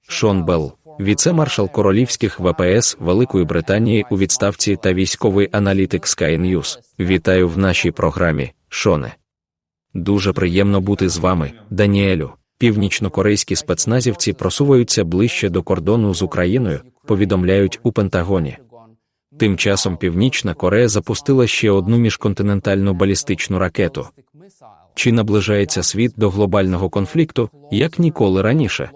Шон Белл, віце-маршал королівських ВПС Великої Британії у відставці та військовий аналітик Sky News. Вітаю в нашій програмі, Шоне. Дуже приємно бути з вами, Даніелю. Північнокорейські спецназівці просуваються ближче до кордону з Україною, повідомляють у Пентагоні. Тим часом Північна Корея запустила ще одну міжконтинентальну балістичну ракету. Чи наближається світ до глобального конфлікту, як ніколи раніше?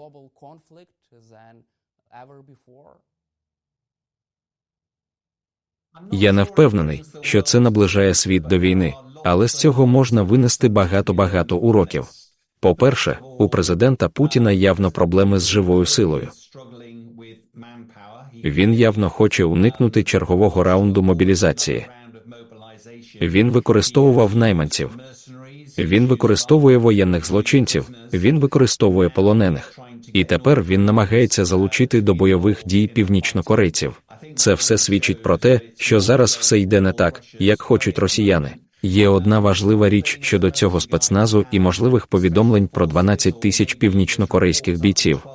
Я не впевнений, що це наближає світ до війни, але з цього можна винести багато уроків. По-перше, у президента Путіна явно проблеми з живою силою. Він явно хоче уникнути чергового раунду мобілізації. Він використовував найманців. Він використовує воєнних злочинців, він використовує полонених. І тепер він намагається залучити до бойових дій північнокорейців. Це все свідчить про те, що зараз все йде не так, як хочуть росіяни. Є одна важлива річ щодо цього спецназу і можливих повідомлень про 12 тисяч північнокорейських бійців.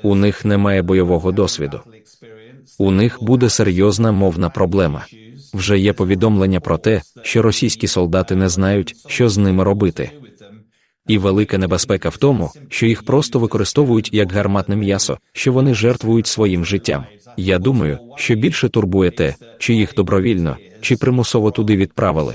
У них немає бойового досвіду. У них буде серйозна мовна проблема. Вже є повідомлення про те, що російські солдати не знають, що з ними робити. І велика небезпека в тому, що їх просто використовують як гарматне м'ясо, що вони жертвують своїм життям. Я думаю, що більше турбує те, чи їх добровільно, чи примусово туди відправили.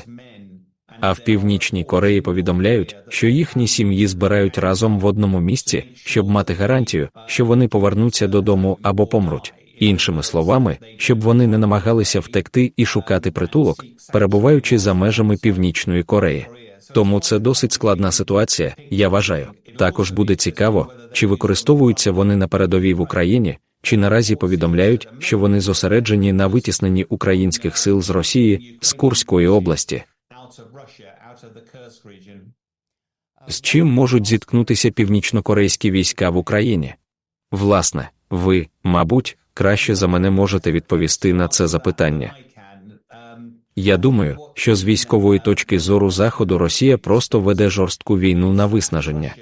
А в Північній Кореї повідомляють, що їхні сім'ї збирають разом в одному місці, щоб мати гарантію, що вони повернуться додому або помруть. Іншими словами, щоб вони не намагалися втекти і шукати притулок, перебуваючи за межами Північної Кореї. Тому це досить складна ситуація, я вважаю. Також буде цікаво, чи використовуються вони на передовій в Україні, чи наразі повідомляють, що вони зосереджені на витісненні українських сил з Росії, з Курської області. З чим можуть зіткнутися північнокорейські війська в Україні? Власне, ви, мабуть, краще за мене можете відповісти на це запитання. Я думаю, що з військової точки зору Заходу Росія просто веде жорстку війну на виснаження.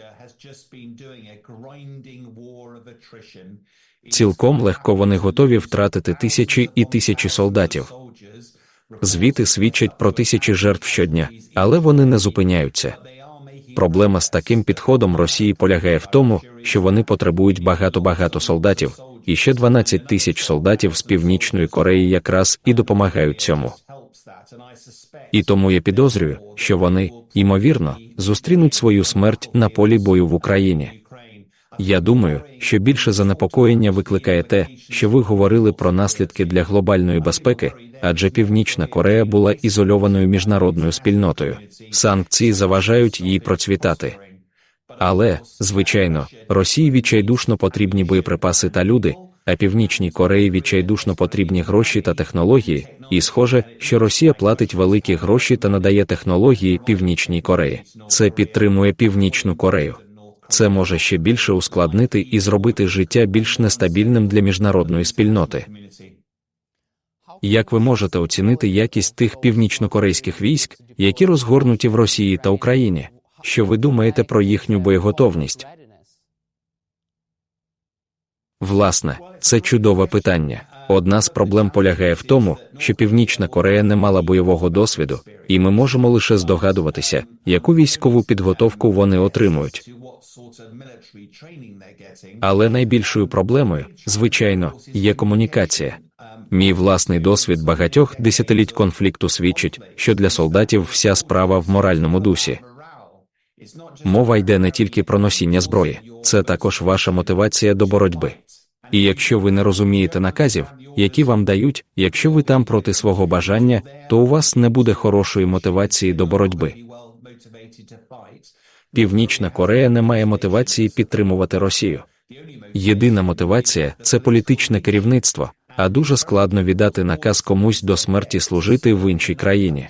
Цілком легко вони готові втратити тисячі і тисячі солдатів. Звіти свідчать про тисячі жертв щодня, але вони не зупиняються. Проблема з таким підходом Росії полягає в тому, що вони потребують багато солдатів, і ще 12 тисяч солдатів з Північної Кореї якраз і допомагають цьому. І тому я підозрюю, що вони, ймовірно, зустрінуть свою смерть на полі бою в Україні. Я думаю, що більше занепокоєння викликає те, що ви говорили про наслідки для глобальної безпеки, адже Північна Корея була ізольованою міжнародною спільнотою. Санкції заважають їй процвітати. Але, звичайно, Росії відчайдушно потрібні боєприпаси та люди, а Північній Кореї відчайдушно потрібні гроші та технології, і схоже, що Росія платить великі гроші та надає технології Північній Кореї. Це підтримує Північну Корею. Це може ще більше ускладнити і зробити життя більш нестабільним для міжнародної спільноти. Як ви можете оцінити якість тих північнокорейських військ, які розгорнуті в Росії та Україні? Що ви думаєте про їхню боєготовність? Власне, це чудове питання. Одна з проблем полягає в тому, що Північна Корея не мала бойового досвіду, і ми можемо лише здогадуватися, яку військову підготовку вони отримують. Але найбільшою проблемою, звичайно, є комунікація. Мій власний досвід багатьох десятиліть конфлікту свідчить, що для солдатів вся справа в моральному дусі. Мова йде не тільки про носіння зброї, це також ваша мотивація до боротьби. І якщо ви не розумієте наказів, які вам дають, якщо ви там проти свого бажання, то у вас не буде хорошої мотивації до боротьби. Північна Корея не має мотивації підтримувати Росію. Єдина мотивація – це політичне керівництво, а дуже складно віддати наказ комусь до смерті служити в іншій країні.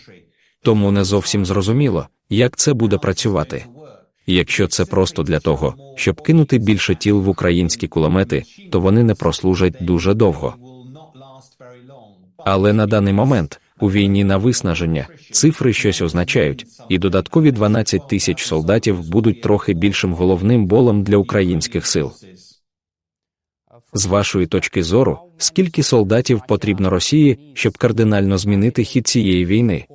Тому не зовсім зрозуміло, як це буде працювати. Якщо це просто для того, щоб кинути більше тіл в українські кулемети, то вони не прослужать дуже довго. Але на даний момент, у війні на виснаження, цифри щось означають, і додаткові 12 тисяч солдатів будуть трохи більшим головним болем для українських сил. З вашої точки зору, скільки солдатів потрібно Росії, щоб кардинально змінити хід цієї війни?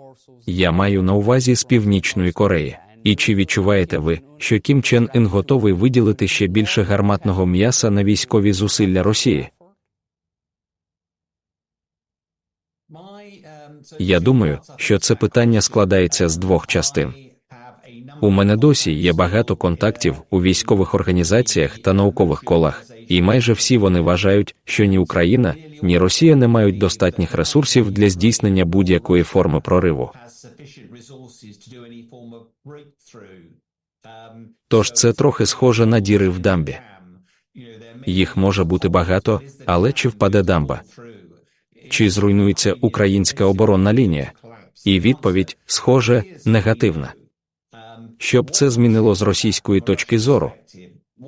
Я маю на увазі з Північної Кореї. І чи відчуваєте ви, що Кім Чен Ін готовий виділити ще більше гарматного м'яса на військові зусилля Росії? Я думаю, що це питання складається з двох частин. У мене досі є багато контактів у військових організаціях та наукових колах, і майже всі вони вважають, що ні Україна, ні Росія не мають достатніх ресурсів для здійснення будь-якої форми прориву. Тож це трохи схоже на діри в дамбі. Їх може бути багато, але чи впаде дамба? Чи зруйнується українська оборонна лінія? І відповідь, схоже, негативна. Що б це змінило з російської точки зору?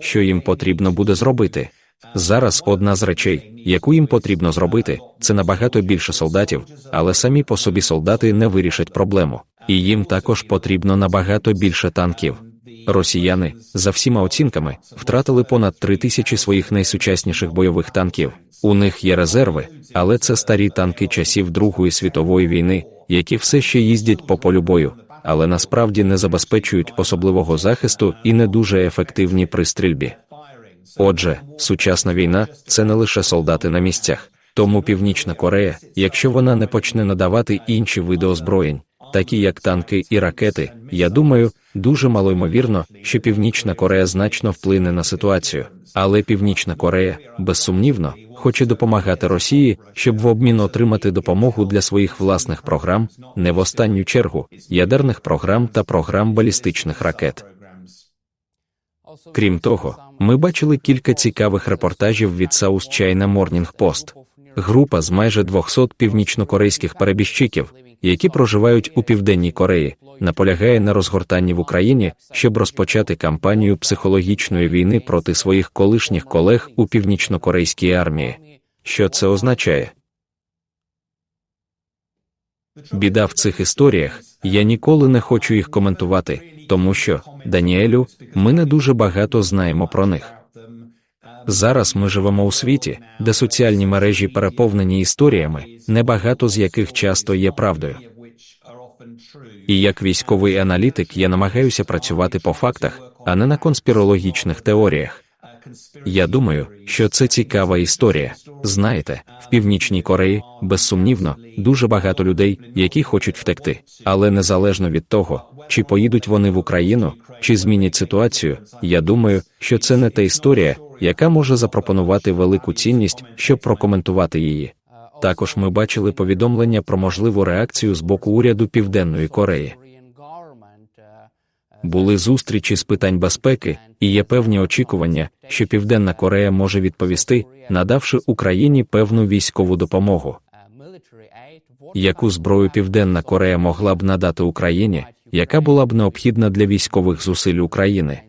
Що їм потрібно буде зробити? Зараз одна з речей, яку їм потрібно зробити, це набагато більше солдатів, але самі по собі солдати не вирішать проблему. І їм також потрібно набагато більше танків. Росіяни, за всіма оцінками, втратили понад 3000 своїх найсучасніших бойових танків. У них є резерви, але це старі танки часів Другої світової війни, які все ще їздять по полю бою, але насправді не забезпечують особливого захисту і не дуже ефективні при стрільбі. Отже, сучасна війна – це не лише солдати на місцях. Тому Північна Корея, якщо вона не почне надавати інші види озброєнь, такі як танки і ракети, я думаю, дуже малоймовірно, що Північна Корея значно вплине на ситуацію. Але Північна Корея, безсумнівно, хоче допомагати Росії, щоб в обмін отримати допомогу для своїх власних програм, не в останню чергу, ядерних програм та програм балістичних ракет. Крім того, ми бачили кілька цікавих репортажів від South China Morning Post. Група з майже 200 північнокорейських перебіжчиків, які проживають у Південній Кореї, наполягає на розгортанні в Україні, щоб розпочати кампанію психологічної війни проти своїх колишніх колег у північнокорейській армії. Що це означає? Біда в цих історіях, я ніколи не хочу їх коментувати, тому що, Даніелю, ми не дуже багато знаємо про них. Зараз ми живемо у світі, де соціальні мережі переповнені історіями, небагато з яких часто є правдою. І як військовий аналітик я намагаюся працювати по фактах, а не на конспірологічних теоріях. Я думаю, що це цікава історія. Знаєте, в Північній Кореї, безсумнівно, дуже багато людей, які хочуть втекти. Але незалежно від того, чи поїдуть вони в Україну, чи змінять ситуацію, я думаю, що це не та історія, яка може запропонувати велику цінність, щоб прокоментувати її. Також ми бачили повідомлення про можливу реакцію з боку уряду Південної Кореї. Були зустрічі з питань безпеки, і є певні очікування, що Південна Корея може відповісти, надавши Україні певну військову допомогу. Яку зброю Південна Корея могла б надати Україні, яка була б необхідна для військових зусиль України?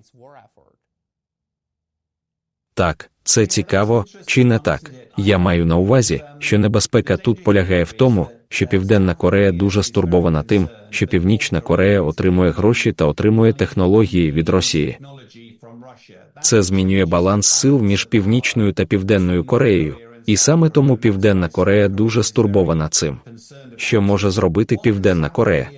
Так, це цікаво, чи не так? Я маю на увазі, що небезпека тут полягає в тому, що Південна Корея дуже стурбована тим, що Північна Корея отримує гроші та отримує технології від Росії. Це змінює баланс сил між Північною та Південною Кореєю, і саме тому Південна Корея дуже стурбована цим. Що може зробити Південна Корея?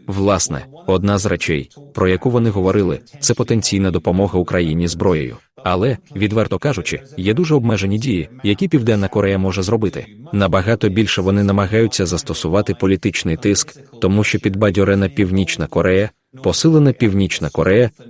Власне, одна з речей, про яку вони говорили, це потенційна допомога Україні зброєю. Але, відверто кажучи, є дуже обмежені дії, які Південна Корея може зробити. Набагато більше вони намагаються застосувати політичний тиск, тому що підбадьорена Північна Корея, посилена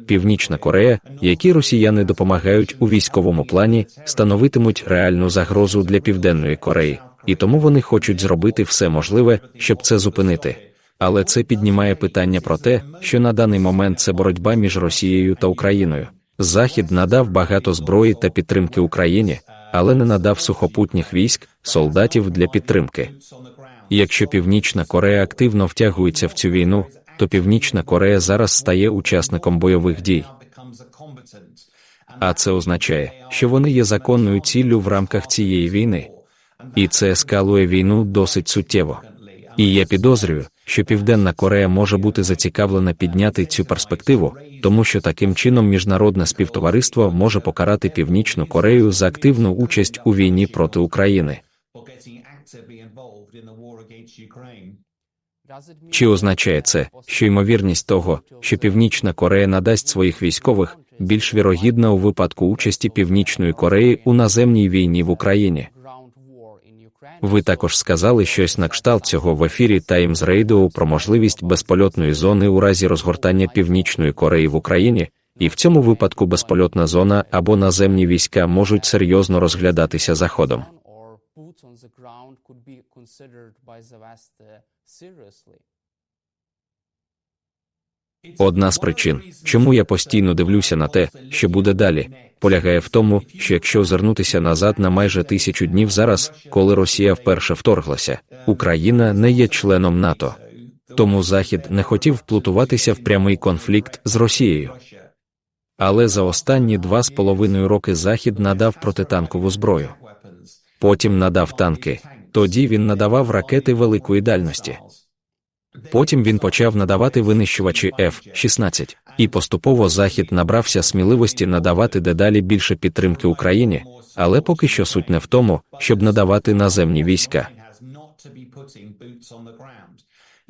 Північна Корея, які росіяни допомагають у військовому плані, становитимуть реальну загрозу для Південної Кореї. І тому вони хочуть зробити все можливе, щоб це зупинити. Але це піднімає питання про те, що на даний момент це боротьба між Росією та Україною. Захід надав багато зброї та підтримки Україні, але не надав сухопутніх військ, солдатів для підтримки. І якщо Північна Корея активно втягується в цю війну, то Північна Корея зараз стає учасником бойових дій. А це означає, що вони є законною ціллю в рамках цієї війни. І це ескалує війну досить суттєво. І я підозрюю, що Південна Корея може бути зацікавлена підняти цю перспективу, тому що таким чином міжнародне співтовариство може покарати Північну Корею за активну участь у війні проти України. Чи означає це, що ймовірність того, що Північна Корея надасть своїх військових, більш вірогідна у випадку участі Північної Кореї у наземній війні в Україні? Ви також сказали щось на кшталт цього в ефірі Times Radio про можливість безпольотної зони у разі розгортання Північної Кореї в Україні, і в цьому випадку безпольотна зона або наземні війська можуть серйозно розглядатися Заходом. Одна з причин, чому я постійно дивлюся на те, що буде далі, полягає в тому, що якщо озирнутися назад на майже 1000 днів зараз, коли Росія вперше вторглася, Україна не є членом НАТО. Тому Захід не хотів вплутуватися в прямий конфлікт з Росією. Але за останні 2,5 роки Захід надав протитанкову зброю. Потім надав танки. Тоді він надавав ракети великої дальності. Потім він почав надавати винищувачі F-16. І поступово Захід набрався сміливості надавати дедалі більше підтримки Україні, але поки що суть не в тому, щоб надавати наземні війська.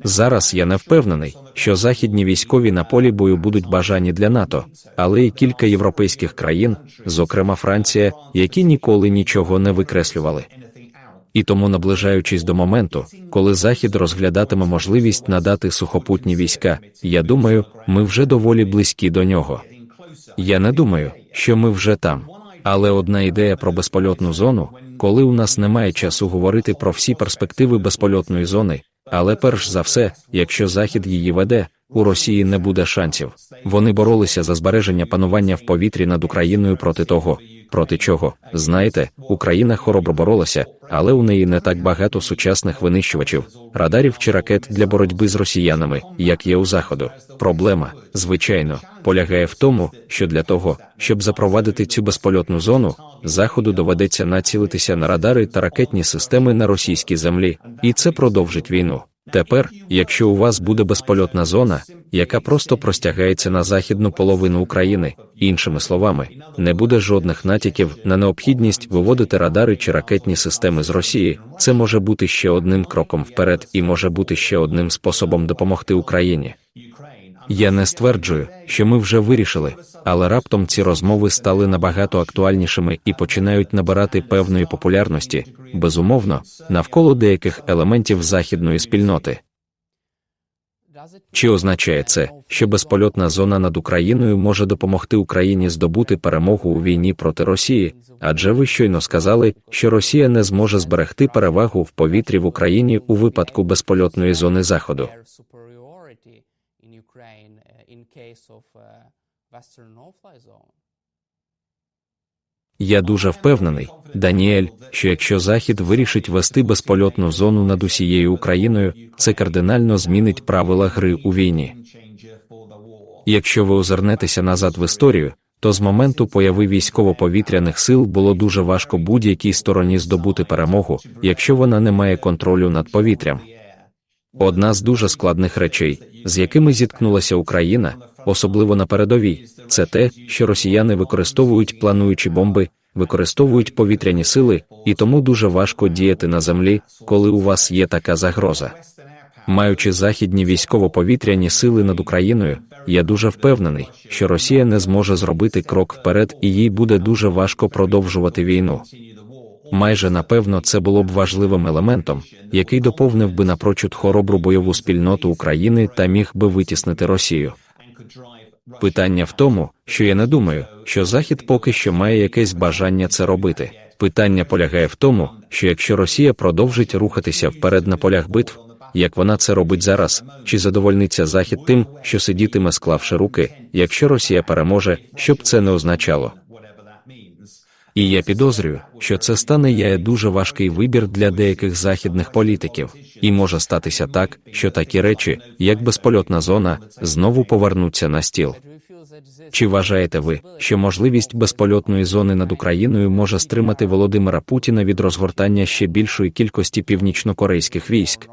Зараз я не впевнений, що західні військові на полі бою будуть бажані для НАТО, але і кілька європейських країн, зокрема Франція, які ніколи нічого не викреслювали. І тому, наближаючись до моменту, коли Захід розглядатиме можливість надати сухопутні війська, я думаю, ми вже доволі близькі до нього. Я не думаю, що ми вже там. Але одна ідея про безпольотну зону, коли у нас немає часу говорити про всі перспективи безпольотної зони, але перш за все, якщо Захід її веде, у Росії не буде шансів. Вони боролися за збереження панування в повітрі над Україною проти того, проти чого, знаєте, Україна хоробро боролася, але у неї не так багато сучасних винищувачів, радарів чи ракет для боротьби з росіянами, як є у Заходу. Проблема, звичайно, полягає в тому, що для того, щоб запровадити цю безпольотну зону, Заходу доведеться націлитися на радари та ракетні системи на російській землі, і це продовжить війну. Тепер, якщо у вас буде безпольотна зона, яка просто простягається на західну половину України, іншими словами, не буде жодних натяків на необхідність виводити радари чи ракетні системи з Росії, це може бути ще одним кроком вперед і може бути ще одним способом допомогти Україні. Я не стверджую, що ми вже вирішили, але раптом ці розмови стали набагато актуальнішими і починають набирати певної популярності, безумовно, навколо деяких елементів західної спільноти. Чи означає це, що безпольотна зона над Україною може допомогти Україні здобути перемогу у війні проти Росії? Адже ви щойно сказали, що Росія не зможе зберегти перевагу в повітрі в Україні у випадку безпольотної зони Заходу. Я дуже впевнений, Даніель, що якщо Захід вирішить вести безпольотну зону над усією Україною, це кардинально змінить правила гри у війні. Якщо ви озирнетеся назад в історію, то з моменту появи військово-повітряних сил було дуже важко будь-якій стороні здобути перемогу, якщо вона не має контролю над повітрям. Одна з дуже складних речей, з якими зіткнулася Україна, особливо на передовій, це те, що росіяни використовують плануючі бомби, використовують повітряні сили, і тому дуже важко діяти на землі, коли у вас є така загроза. Маючи західні військово-повітряні сили над Україною, я дуже впевнений, що Росія не зможе зробити крок вперед і їй буде дуже важко продовжувати війну. Майже напевно це було б важливим елементом, який доповнив би напрочуд хоробру бойову спільноту України та міг би витіснити Росію. Питання в тому, що я не думаю, що Захід поки що має якесь бажання це робити. Питання полягає в тому, що якщо Росія продовжить рухатися вперед на полях битв, як вона це робить зараз, чи задовольниться Захід тим, що сидітиме склавши руки, якщо Росія переможе, що б це не означало. І я підозрюю, що це стане дуже важкий вибір для деяких західних політиків, і може статися так, що такі речі, як безпольотна зона, знову повернуться на стіл. Чи вважаєте ви, що можливість безпольотної зони над Україною може стримати Володимира Путіна від розгортання ще більшої кількості північнокорейських військ?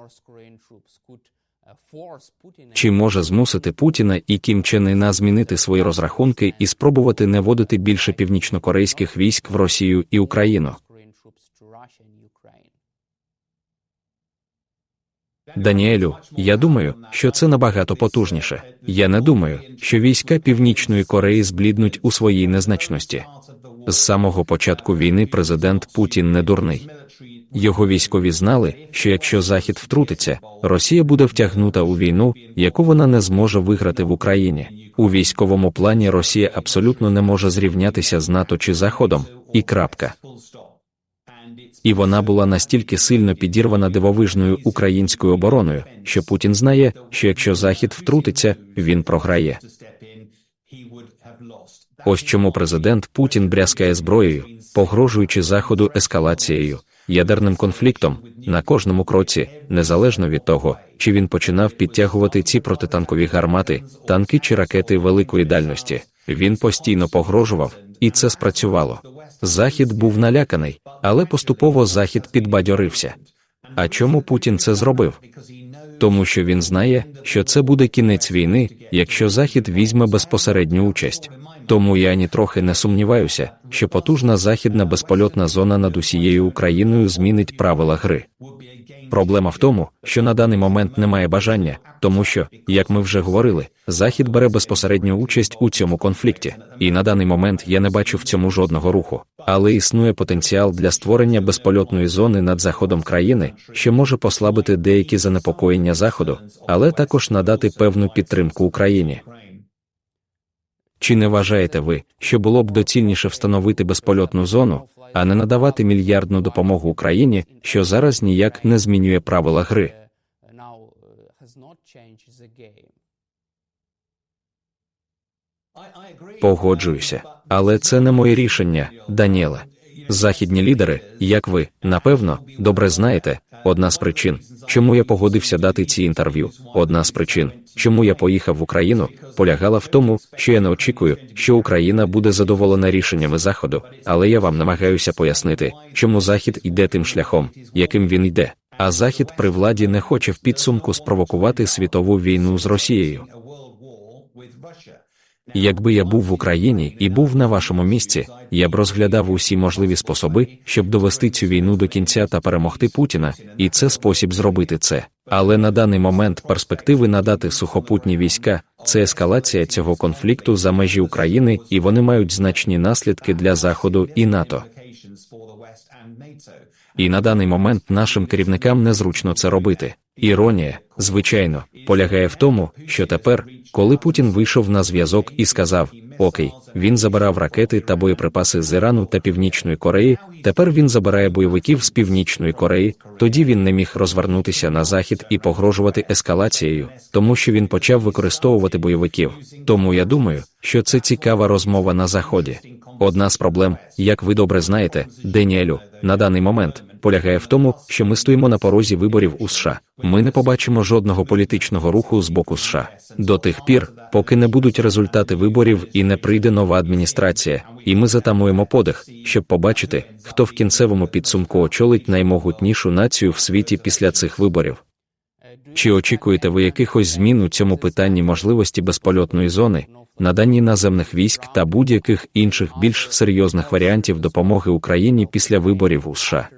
Чи може змусити Путіна і Кім Чен Іна змінити свої розрахунки і спробувати не вводити більше північнокорейських військ в Росію і Україну? Даніелю, я думаю, що це набагато потужніше. Я не думаю, що війська Північної Кореї збліднуть у своїй незначності. З самого початку війни президент Путін не дурний. Його військові знали, що якщо Захід втрутиться, Росія буде втягнута у війну, яку вона не зможе виграти в Україні. У військовому плані Росія абсолютно не може зрівнятися з НАТО чи Заходом, і крапка. І вона була настільки сильно підірвана дивовижною українською обороною, що Путін знає, що якщо Захід втрутиться, він програє. Ось чому президент Путін брязкає зброєю, погрожуючи Заходу ескалацією, ядерним конфліктом, на кожному кроці, незалежно від того, чи він починав підтягувати ці протитанкові гармати, танки чи ракети великої дальності. Він постійно погрожував, і це спрацювало. Захід був наляканий, але поступово Захід підбадьорився. А чому Путін це зробив? Тому що він знає, що це буде кінець війни, якщо Захід візьме безпосередню участь. Тому я ні трохи не сумніваюся, що потужна західна безпольотна зона над усією Україною змінить правила гри. Проблема в тому, що на даний момент немає бажання, тому що, як ми вже говорили, Захід бере безпосередню участь у цьому конфлікті, і на даний момент я не бачу в цьому жодного руху. Але існує потенціал для створення безпольотної зони над заходом країни, що може послабити деякі занепокоєння Заходу, але також надати певну підтримку Україні. Чи не вважаєте ви, що було б доцільніше встановити безпольотну зону, а не надавати мільярдну допомогу Україні, що зараз ніяк не змінює правила гри? Погоджуюся, але це не моє рішення, Даніеле. Західні лідери, як ви, напевно, добре знаєте, одна з причин, чому я погодився дати ці інтерв'ю, одна з причин, чому я поїхав в Україну, полягала в тому, що я не очікую, що Україна буде задоволена рішеннями Заходу, але я вам намагаюся пояснити, чому Захід йде тим шляхом, яким він йде, а Захід при владі не хоче в підсумку спровокувати світову війну з Росією. Якби я був в Україні і був на вашому місці, я б розглядав усі можливі способи, щоб довести цю війну до кінця та перемогти Путіна, і це спосіб зробити це. Але на даний момент перспективи надати сухопутні війська – це ескалація цього конфлікту за межі України, і вони мають значні наслідки для Заходу і НАТО. І на даний момент нашим керівникам незручно це робити. Іронія, звичайно, полягає в тому, що тепер, коли Путін вийшов на зв'язок і сказав «Окей», він забирав ракети та боєприпаси з Ірану та Північної Кореї, тепер він забирає бойовиків з Північної Кореї, тоді він не міг розвернутися на Захід і погрожувати ескалацією, тому що він почав використовувати бойовиків. Тому я думаю, що це цікава розмова на Заході. Одна з проблем, як ви добре знаєте, Даніелю, на даний момент, полягає в тому, що ми стоїмо на порозі виборів у США. Ми не побачимо жодного політичного руху з боку США. До тих пір, поки не будуть результати виборів і не прийде нова адміністрація, і ми затамуємо подих, щоб побачити, хто в кінцевому підсумку очолить наймогутнішу націю в світі після цих виборів. Чи очікуєте ви якихось змін у цьому питанні можливості безпольотної зони, наданні наземних військ та будь-яких інших більш серйозних варіантів допомоги Україні після виборів у США?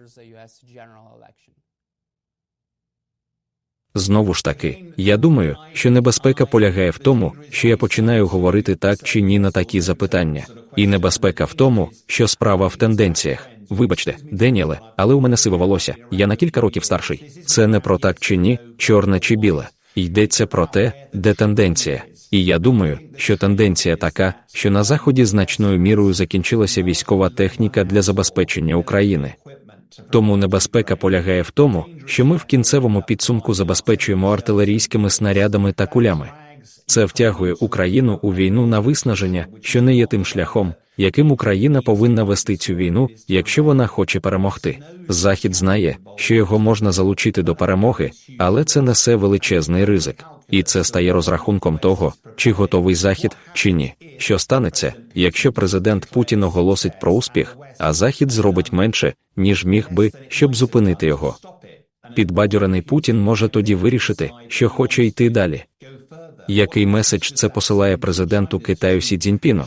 Знову ж таки, я думаю, що небезпека полягає в тому, що я починаю говорити так чи ні на такі запитання. І небезпека в тому, що справа в тенденціях. Вибачте, Даніеле, але у мене сиве волосся, я на кілька років старший. Це не про так чи ні, чорне чи біле. Йдеться про те, де тенденція. І я думаю, що тенденція така, що на Заході значною мірою закінчилася військова техніка для забезпечення України. Тому небезпека полягає в тому, що ми в кінцевому підсумку забезпечуємо артилерійськими снарядами та кулями. Це втягує Україну у війну на виснаження, що не є тим шляхом, яким Україна повинна вести цю війну, якщо вона хоче перемогти. Захід знає, що його можна залучити до перемоги, але це несе величезний ризик. І це стає розрахунком того, чи готовий Захід, чи ні. Що станеться, якщо президент Путін оголосить про успіх, а Захід зробить менше, ніж міг би, щоб зупинити його? підбадьорений Путін може тоді вирішити, що хоче йти далі. Який меседж це посилає президенту Китаю Сі Цзіньпіну?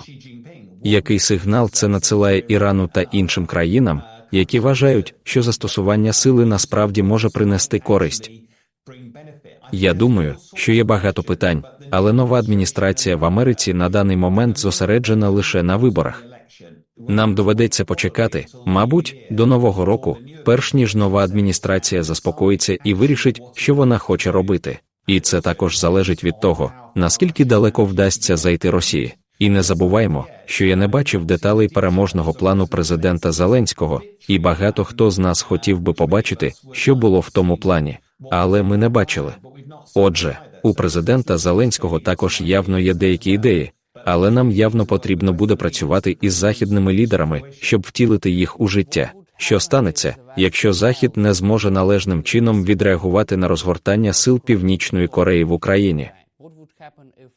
Який сигнал це надсилає Ірану та іншим країнам, які вважають, що застосування сили насправді може принести користь? Я думаю, що є багато питань, але нова адміністрація в Америці на даний момент зосереджена лише на виборах. Нам доведеться почекати, мабуть, до Нового року, перш ніж нова адміністрація заспокоїться і вирішить, що вона хоче робити. І це також залежить від того, наскільки далеко вдасться зайти Росії. І не забуваймо, що я не бачив деталей переможного плану президента Зеленського, і багато хто з нас хотів би побачити, що було в тому плані. Але ми не бачили. Отже, у президента Зеленського також явно є деякі ідеї, але нам явно потрібно буде працювати із західними лідерами, щоб втілити їх у життя. Що станеться, якщо Захід не зможе належним чином відреагувати на розгортання сил Північної Кореї в Україні?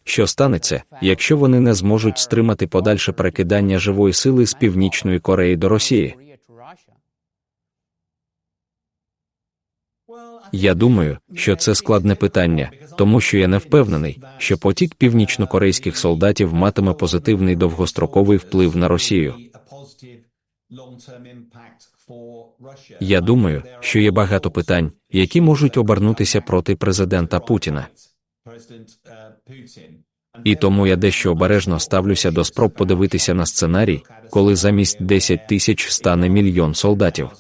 Що станеться, якщо вони не зможуть стримати подальше перекидання живої сили з Північної Кореї до Росії? Я думаю, що це складне питання, тому що я не впевнений, що потік північнокорейських солдатів матиме позитивний довгостроковий вплив на Росію. Я думаю, що є багато питань, які можуть обернутися проти президента Путіна. І тому я дещо обережно ставлюся до спроб подивитися на сценарій, коли замість 10 тисяч стане мільйон солдатів.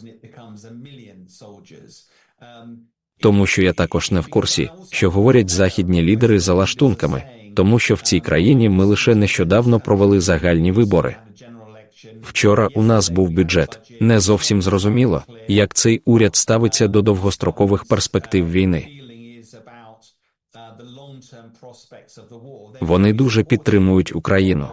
Тому що я також не в курсі, що говорять західні лідери за лаштунками, тому що в цій країні ми лише нещодавно провели загальні вибори. Вчора у нас був бюджет. Не зовсім зрозуміло, як цей уряд ставиться до довгострокових перспектив війни. Вони дуже підтримують Україну.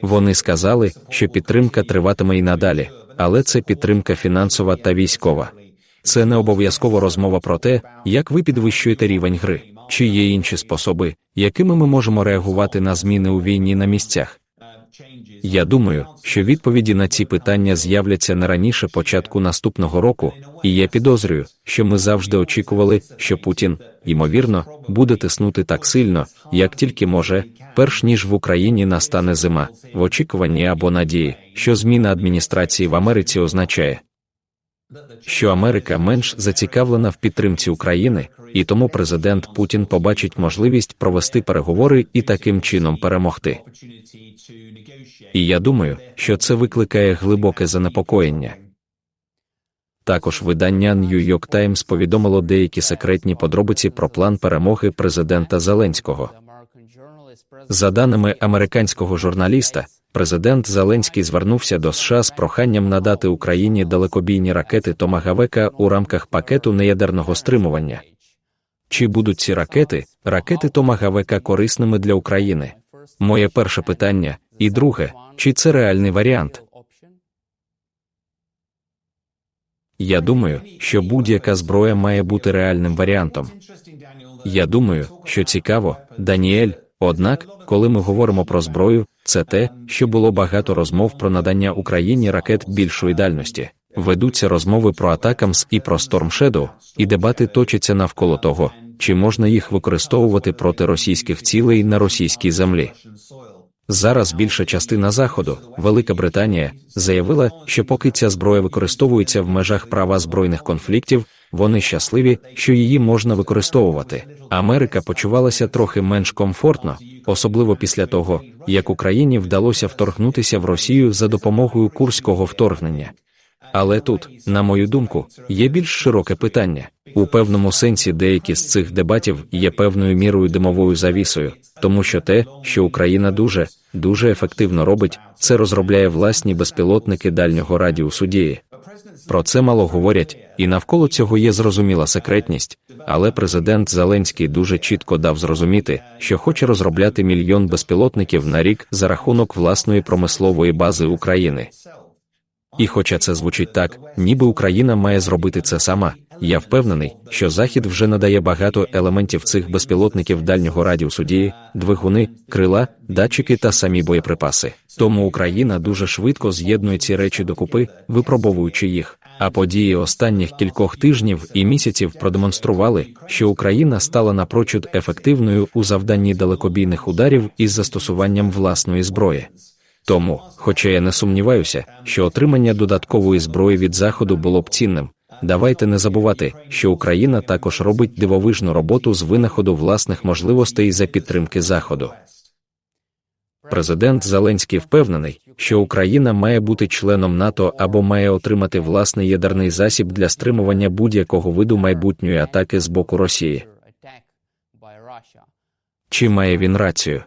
Вони сказали, що підтримка триватиме і надалі, але це підтримка фінансова та військова. Це не обов'язково розмова про те, як ви підвищуєте рівень гри, чи є інші способи, якими ми можемо реагувати на зміни у війні на місцях. Я думаю, що відповіді на ці питання з'являться не раніше початку наступного року, і я підозрюю, що ми завжди очікували, що Путін, ймовірно, буде тиснути так сильно, як тільки може, перш ніж в Україні настане зима, в очікуванні або надії, що зміна адміністрації в Америці означає, що Америка менш зацікавлена в підтримці України, і тому президент Путін побачить можливість провести переговори і таким чином перемогти. І я думаю, що це викликає глибоке занепокоєння. Також видання New York Times повідомило деякі секретні подробиці про план перемоги президента Зеленського. За даними американського журналіста, президент Зеленський звернувся до США з проханням надати Україні далекобійні ракети Томагавека у рамках пакету неядерного стримування. Чи будуть ці ракети Томагавека корисними для України? Моє перше питання. І друге, чи це реальний варіант? Я думаю, що будь-яка зброя має бути реальним варіантом. Я думаю, що цікаво, Даніель, однак, коли ми говоримо про зброю, це те, що було багато розмов про надання Україні ракет більшої дальності. Ведуться розмови про Атакамс і про Storm Shadow, і дебати точаться навколо того, чи можна їх використовувати проти російських цілей на російській землі. Зараз більша частина Заходу, Велика Британія, заявила, що поки ця зброя використовується в межах права збройних конфліктів, вони щасливі, що її можна використовувати. Америка почувалася трохи менш комфортно, особливо після того, як Україні вдалося вторгнутися в Росію за допомогою Курського вторгнення. Але тут, на мою думку, є більш широке питання. У певному сенсі деякі з цих дебатів є певною мірою димовою завісою, тому що те, що Україна дуже ефективно робить, це розробляє власні безпілотники дальнього радіусу дії. Про це мало говорять, і навколо цього є зрозуміла секретність, але президент Зеленський дуже чітко дав зрозуміти, що хоче розробляти 1 мільйон безпілотників на рік за рахунок власної промислової бази України. І хоча це звучить так, ніби Україна має зробити це сама, я впевнений, що Захід вже надає багато елементів цих безпілотників дальнього радіусу дії, двигуни, крила, датчики та самі боєприпаси. Тому Україна дуже швидко з'єднує ці речі докупи, випробовуючи їх. А події останніх кількох тижнів і місяців продемонстрували, що Україна стала напрочуд ефективною у завданні далекобійних ударів із застосуванням власної зброї. Тому, хоча я не сумніваюся, що отримання додаткової зброї від Заходу було б цінним, давайте не забувати, що Україна також робить дивовижну роботу з винаходу власних можливостей за підтримки Заходу. Президент Зеленський впевнений, що Україна має бути членом НАТО або має отримати власний ядерний засіб для стримування будь-якого виду майбутньої атаки з боку Росії. Чи має він рацію?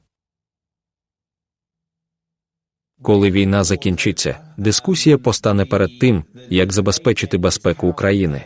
Коли війна закінчиться, дискусія постане перед тим, як забезпечити безпеку України.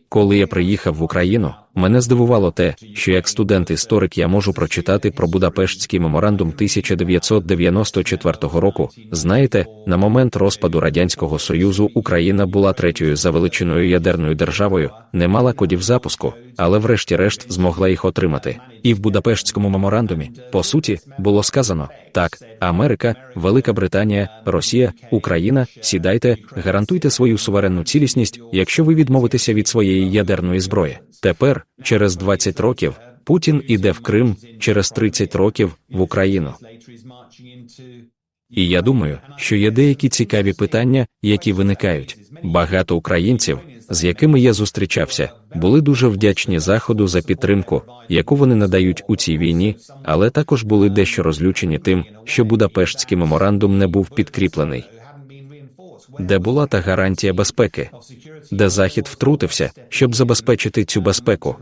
Коли я приїхав в Україну, мене здивувало те, що як студент-історик я можу прочитати про Будапештський меморандум 1994 року. Знаєте, на момент розпаду Радянського Союзу Україна була третьою за величиною ядерною державою, не мала кодів запуску, але врешті-решт змогла їх отримати. І в Будапештському меморандумі, по суті, було сказано: так, Америка, Велика Британія, Росія, Україна, сідайте, гарантуйте свою суверенну цілісність, якщо ви відмовитеся від своєї ядерної зброї. Тепер, через 20 років, Путін іде в Крим, через 30 років – в Україну. І я думаю, що є деякі цікаві питання, які виникають. Багато українців, з якими я зустрічався, були дуже вдячні Заходу за підтримку, яку вони надають у цій війні, але також були дещо розлючені тим, що Будапештський меморандум не був підкріплений. Де була та гарантія безпеки? Де Захід втрутився, щоб забезпечити цю безпеку?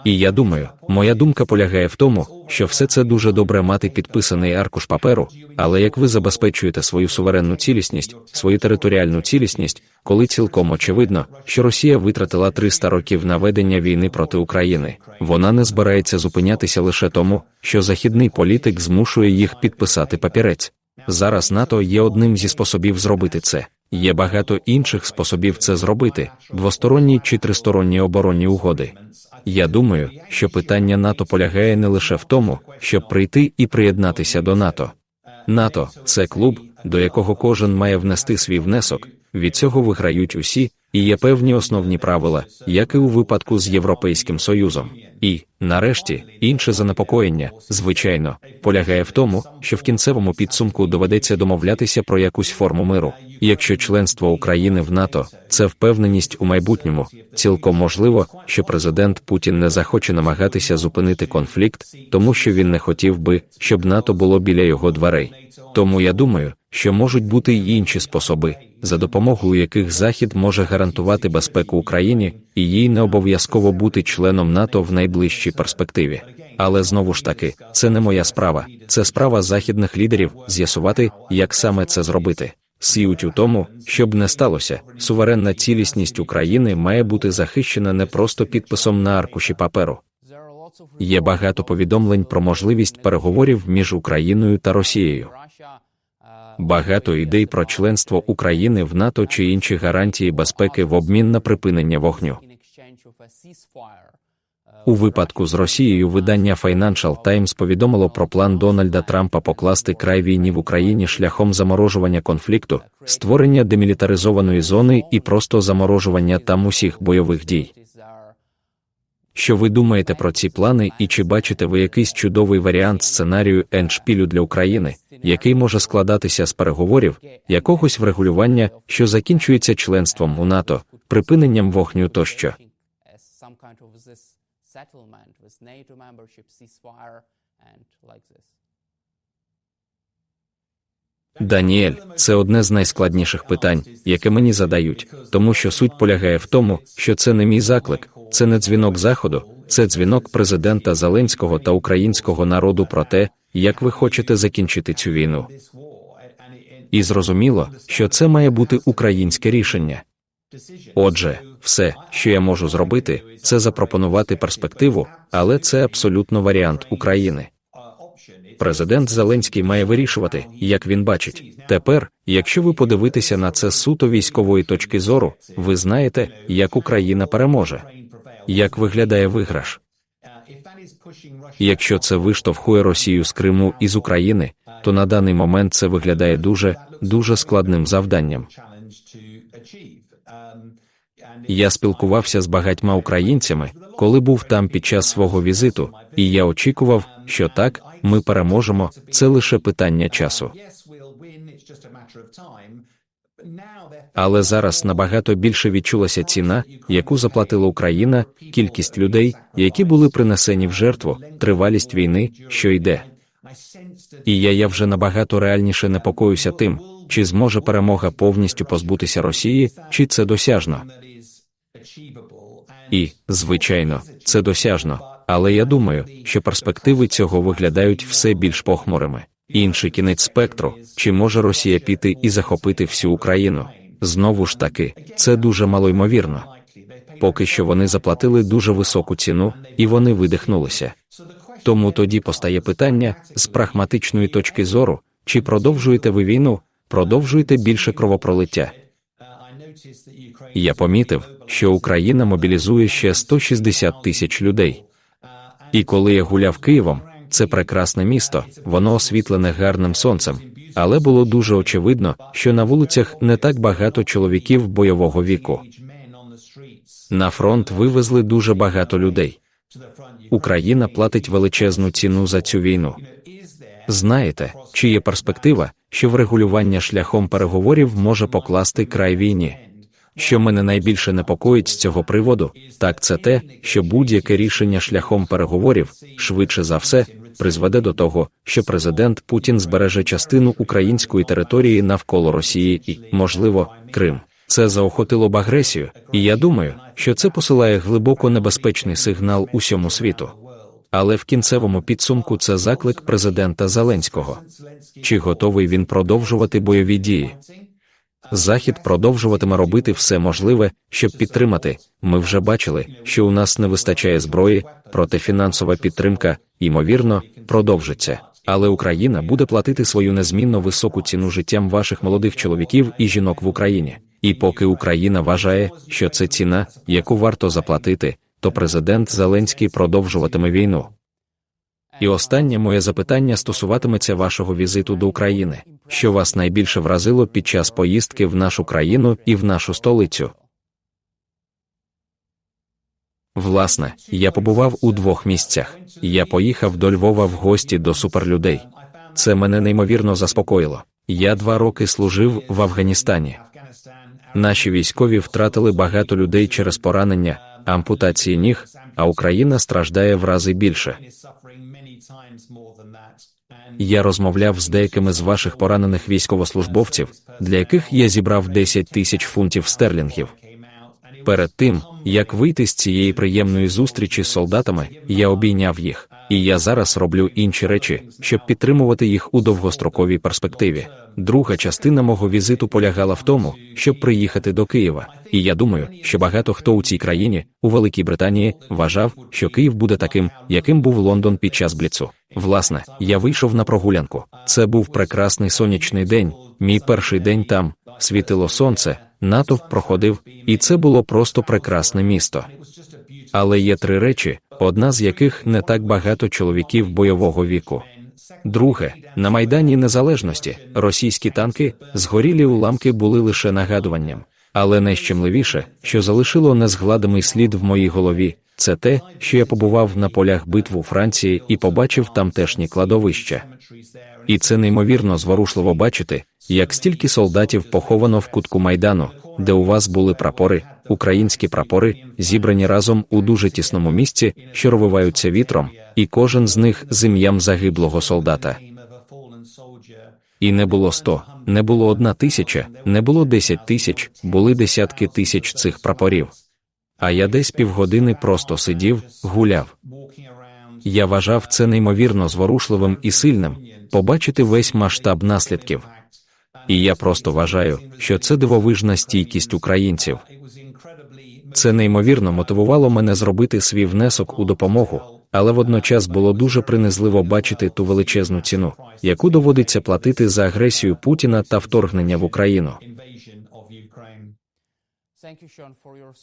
І я думаю, моя думка полягає в тому, що все це дуже добре мати підписаний аркуш паперу, але як ви забезпечуєте свою суверенну цілісність, свою територіальну цілісність, коли цілком очевидно, що Росія витратила 300 років на ведення війни проти України, вона не збирається зупинятися лише тому, що західний політик змушує їх підписати папірець. Зараз НАТО є одним зі способів зробити це. Є багато інших способів це зробити, двосторонні чи тристоронні оборонні угоди. Я думаю, що питання НАТО полягає не лише в тому, щоб прийти і приєднатися до НАТО. НАТО – це клуб, до якого кожен має внести свій внесок, від цього виграють усі, і є певні основні правила, як і у випадку з Європейським Союзом. І, нарешті, інше занепокоєння, звичайно, полягає в тому, що в кінцевому підсумку доведеться домовлятися про якусь форму миру. І якщо членство України в НАТО – це впевненість у майбутньому, цілком можливо, що президент Путін не захоче намагатися зупинити конфлікт, тому що він не хотів би, щоб НАТО було біля його дверей. Тому я думаю, що можуть бути й інші способи, за допомогою яких Захід може гарантувати безпеку Україні, і їй не обов'язково бути членом НАТО в найближчій перспективі. Але знову ж таки, це не моя справа, це справа західних лідерів з'ясувати, як саме це зробити. Суть у тому, щоб не сталося, суверенна цілісність України має бути захищена не просто підписом на аркуші паперу. Є багато повідомлень про можливість переговорів між Україною та Росією. Багато ідей про членство України в НАТО чи інші гарантії безпеки в обмін на припинення вогню. У випадку з Росією видання Financial Times повідомило про план Дональда Трампа покласти край війні в Україні шляхом заморожування конфлікту, створення демілітаризованої зони і просто заморожування там усіх бойових дій. Що ви думаєте про ці плани і чи бачите ви якийсь чудовий варіант сценарію ендшпілю для України, який може складатися з переговорів, якогось врегулювання, що закінчується членством у НАТО, припиненням вогню тощо? Даніель, це одне з найскладніших питань, яке мені задають, тому що суть полягає в тому, що це не мій заклик, це не дзвінок Заходу, це дзвінок президента Зеленського та українського народу про те, як ви хочете закінчити цю війну. І зрозуміло, що це має бути українське рішення. Отже, все, що я можу зробити, це запропонувати перспективу, але це абсолютно варіант України. Президент Зеленський має вирішувати, як він бачить. Тепер, якщо ви подивитеся на це з суто військової точки зору, ви знаєте, як Україна переможе. Як виглядає виграш? Якщо це виштовхує Росію з Криму і з України, то на даний момент це виглядає дуже складним завданням. Я спілкувався з багатьма українцями, коли був там під час свого візиту, і я очікував, що так, ми переможемо, це лише питання часу. Але зараз набагато більше відчулася ціна, яку заплатила Україна, кількість людей, які були принесені в жертву, тривалість війни, що йде. І я вже набагато реальніше непокоюся тим, чи зможе перемога повністю позбутися Росії, чи це досяжно. І, звичайно, це досяжно, але я думаю, що перспективи цього виглядають все більш похмурими. Інший кінець спектру, чи може Росія піти і захопити всю Україну? Знову ж таки, це дуже малоймовірно. Поки що вони заплатили дуже високу ціну, і вони видихнулися. Тому тоді постає питання, з прагматичної точки зору, чи продовжуєте ви війну, продовжуєте більше кровопролиття? Я помітив, що Україна мобілізує ще 160 тисяч людей. І коли я гуляв Києвом, це прекрасне місто, воно освітлене гарним сонцем, але було дуже очевидно, що на вулицях не так багато чоловіків бойового віку. На фронт вивезли дуже багато людей. Україна платить величезну ціну за цю війну. Знаєте, чи є перспектива, що врегулювання шляхом переговорів може покласти край війні? Що мене найбільше непокоїть з цього приводу, так це те, що будь-яке рішення шляхом переговорів, швидше за все, призведе до того, що президент Путін збереже частину української території навколо Росії і, можливо, Крим. Це заохотило б агресію, і я думаю, що це посилає глибоко небезпечний сигнал усьому світу. Але в кінцевому підсумку це заклик президента Зеленського. Чи готовий він продовжувати бойові дії? Захід продовжуватиме робити все можливе, щоб підтримати. Ми вже бачили, що у нас не вистачає зброї, проте фінансова підтримка, ймовірно, продовжиться. Але Україна буде платити свою незмінно високу ціну життям ваших молодих чоловіків і жінок в Україні. І поки Україна вважає, що це ціна, яку варто заплатити, то президент Зеленський продовжуватиме війну. І останнє моє запитання стосуватиметься вашого візиту до України. Що вас найбільше вразило під час поїздки в нашу країну і в нашу столицю? Власне, я побував у двох місцях. Я поїхав до Львова в гості до суперлюдей. Це мене неймовірно заспокоїло. Я 2 роки служив в Афганістані. Наші військові втратили багато людей через поранення, ампутації ніг, а Україна страждає в рази більше. Я розмовляв з деякими з ваших поранених військовослужбовців, для яких я зібрав 10 тисяч фунтів стерлінгів. Перед тим, як вийти з цієї приємної зустрічі з солдатами, я обійняв їх. І я зараз роблю інші речі, щоб підтримувати їх у довгостроковій перспективі. Друга частина мого візиту полягала в тому, щоб приїхати до Києва. І я думаю, що багато хто у цій країні, у Великій Британії, вважав, що Київ буде таким, яким був Лондон під час Бліцу. Власне, я вийшов на прогулянку. Це був прекрасний сонячний день, мій перший день там, світило сонце, натовп проходив, і це було просто прекрасне місто. Але є 3 речі, одна з яких не так багато чоловіків бойового віку. Друге, на Майдані Незалежності російські танки, згорілі уламки були лише нагадуванням. Але найщемливіше, що залишило незгладимий слід в моїй голові, це те, що я побував на полях битв у Франції і побачив тамтешні кладовища. І це неймовірно зворушливо бачити, як стільки солдатів поховано в кутку Майдану, де у вас були прапори, українські прапори, зібрані разом у дуже тісному місці, що розвиваються вітром, і кожен з них з ім'ям загиблого солдата. І не було 100, не було 1000, не було 10 тисяч, були десятки тисяч цих прапорів. А я десь півгодини просто сидів, гуляв. Я вважав це неймовірно зворушливим і сильним, побачити весь масштаб наслідків. І я просто вважаю, що це дивовижна стійкість українців. Це неймовірно мотивувало мене зробити свій внесок у допомогу, але водночас було дуже принизливо бачити ту величезну ціну, яку доводиться платити за агресію Путіна та вторгнення в Україну.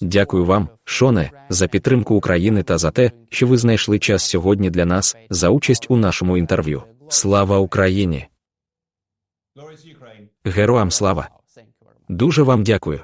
Дякую вам, Шоне, за підтримку України та за те, що ви знайшли час сьогодні для нас, за участь у нашому інтерв'ю. Слава Україні! Героям слава! Дуже вам дякую.